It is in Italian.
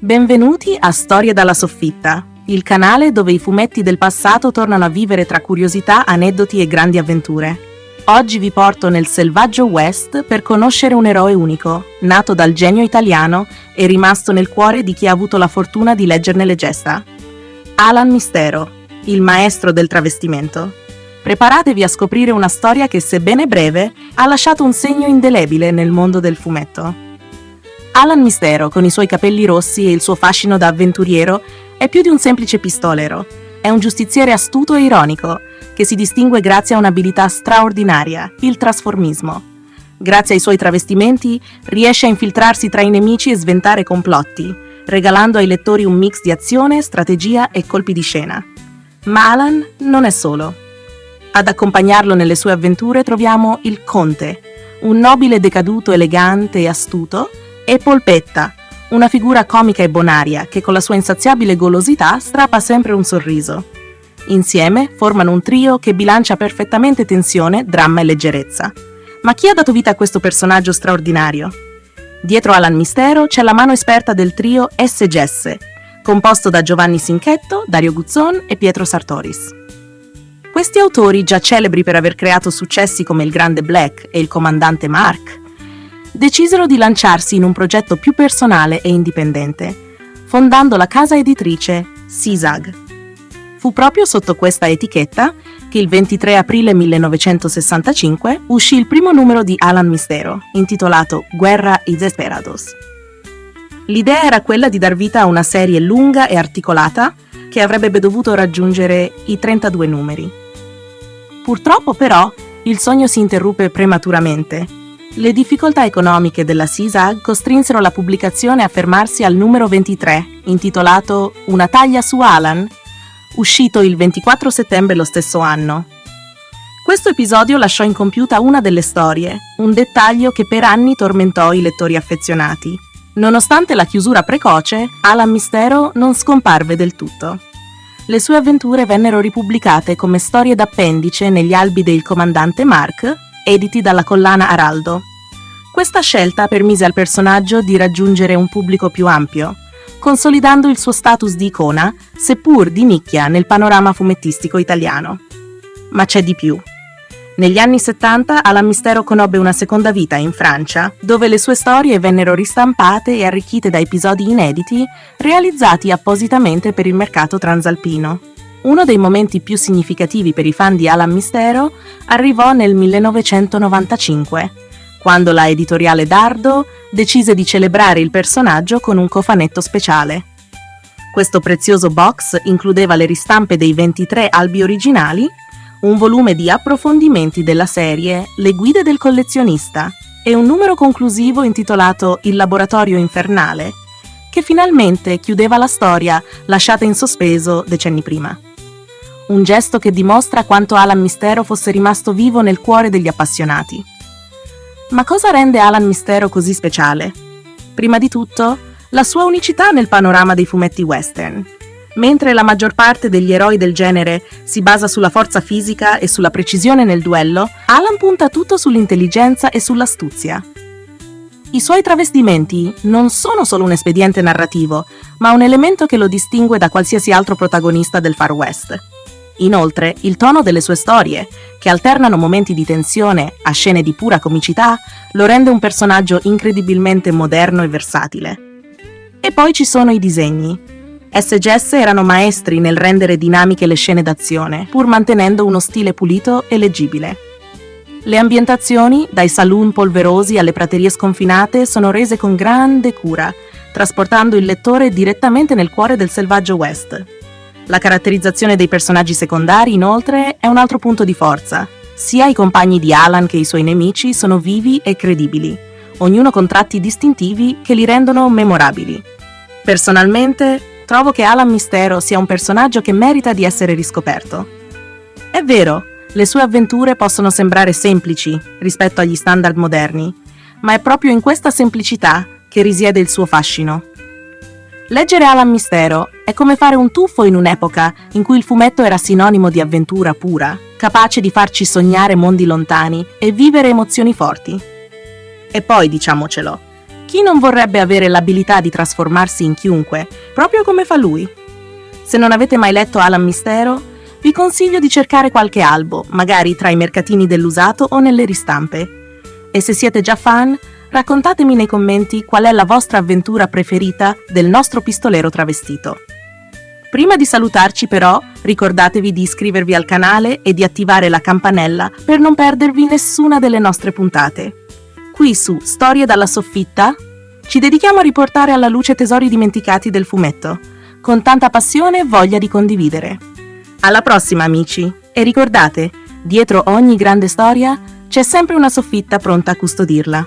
Benvenuti a Storie dalla soffitta, il canale dove i fumetti del passato tornano a vivere tra curiosità, aneddoti e grandi avventure. Oggi vi porto nel selvaggio West per conoscere un eroe unico, nato dal genio italiano e rimasto nel cuore di chi ha avuto la fortuna di leggerne le gesta. Alan Mistero, il maestro del travestimento. Preparatevi a scoprire una storia che, sebbene breve, ha lasciato un segno indelebile nel mondo del fumetto. Alan Mistero, con i suoi capelli rossi e il suo fascino da avventuriero, è più di un semplice pistolero. È un giustiziere astuto e ironico, che si distingue grazie a un'abilità straordinaria, il trasformismo. Grazie ai suoi travestimenti, riesce a infiltrarsi tra i nemici e sventare complotti, regalando ai lettori un mix di azione, strategia e colpi di scena. Ma Alan non è solo. Ad accompagnarlo nelle sue avventure troviamo il Conte, un nobile decaduto elegante e astuto, e Polpetta, una figura comica e bonaria che con la sua insaziabile golosità strappa sempre un sorriso. Insieme formano un trio che bilancia perfettamente tensione, dramma e leggerezza. Ma chi ha dato vita a questo personaggio straordinario? Dietro Alan Mistero c'è la mano esperta del trio SGS, composto da Giovanni Sinchetto, Dario Guzzon e Pietro Sartoris. Questi autori, già celebri per aver creato successi come il Grande Black e il Comandante Mark, decisero di lanciarsi in un progetto più personale e indipendente, fondando la casa editrice SISAG. Fu proprio sotto questa etichetta che il 23 aprile 1965 uscì il primo numero di Alan Mistero, intitolato Guerra y Desperados. L'idea era quella di dar vita a una serie lunga e articolata che avrebbe dovuto raggiungere i 32 numeri. Purtroppo, però, il sogno si interruppe prematuramente. Le difficoltà economiche della SISAG costrinsero la pubblicazione a fermarsi al numero 23, intitolato Una taglia su Alan, uscito il 24 settembre lo stesso anno. Questo episodio lasciò incompiuta una delle storie, un dettaglio che per anni tormentò i lettori affezionati. Nonostante la chiusura precoce, Alan Mistero non scomparve del tutto. Le sue avventure vennero ripubblicate come storie d'appendice negli albi del Comandante Mark, editi dalla collana Araldo. Questa scelta permise al personaggio di raggiungere un pubblico più ampio, consolidando il suo status di icona, seppur di nicchia nel panorama fumettistico italiano. Ma c'è di più. Negli anni 70 Alan Mistero conobbe una seconda vita in Francia, dove le sue storie vennero ristampate e arricchite da episodi inediti realizzati appositamente per il mercato transalpino. Uno dei momenti più significativi per i fan di Alan Mistero arrivò nel 1995, quando la editoriale Dardo decise di celebrare il personaggio con un cofanetto speciale. Questo prezioso box includeva le ristampe dei 23 albi originali, un volume di approfondimenti della serie Le guide del collezionista e un numero conclusivo intitolato Il laboratorio infernale, che finalmente chiudeva la storia lasciata in sospeso decenni prima. Un gesto che dimostra quanto Alan Mistero fosse rimasto vivo nel cuore degli appassionati. Ma cosa rende Alan Mistero così speciale? Prima di tutto, la sua unicità nel panorama dei fumetti western. Mentre la maggior parte degli eroi del genere si basa sulla forza fisica e sulla precisione nel duello, Alan punta tutto sull'intelligenza e sull'astuzia. I suoi travestimenti non sono solo un espediente narrativo, ma un elemento che lo distingue da qualsiasi altro protagonista del Far West. Inoltre, il tono delle sue storie, che alternano momenti di tensione a scene di pura comicità, lo rende un personaggio incredibilmente moderno e versatile. E poi ci sono i disegni. SGS erano maestri nel rendere dinamiche le scene d'azione, pur mantenendo uno stile pulito e leggibile. Le ambientazioni, dai saloon polverosi alle praterie sconfinate, sono rese con grande cura, trasportando il lettore direttamente nel cuore del selvaggio West. La caratterizzazione dei personaggi secondari, inoltre, è un altro punto di forza. Sia i compagni di Alan che i suoi nemici sono vivi e credibili, ognuno con tratti distintivi che li rendono memorabili. Personalmente, trovo che Alan Mistero sia un personaggio che merita di essere riscoperto. È vero, le sue avventure possono sembrare semplici rispetto agli standard moderni, ma è proprio in questa semplicità che risiede il suo fascino. Leggere Alan Mistero è come fare un tuffo in un'epoca in cui il fumetto era sinonimo di avventura pura, capace di farci sognare mondi lontani e vivere emozioni forti. E poi, diciamocelo, Chi non vorrebbe avere l'abilità di trasformarsi in chiunque, proprio come fa lui? Se non avete mai letto Alan Mistero, vi consiglio di cercare qualche albo, magari tra i mercatini dell'usato o nelle ristampe. E se siete già fan, raccontatemi nei commenti qual è la vostra avventura preferita del nostro pistolero travestito. Prima di salutarci però, ricordatevi di iscrivervi al canale e di attivare la campanella per non perdervi nessuna delle nostre puntate. Qui su Storie dalla soffitta ci dedichiamo a riportare alla luce tesori dimenticati del fumetto, con tanta passione e voglia di condividere. Alla prossima, amici! E ricordate, dietro ogni grande storia c'è sempre una soffitta pronta a custodirla.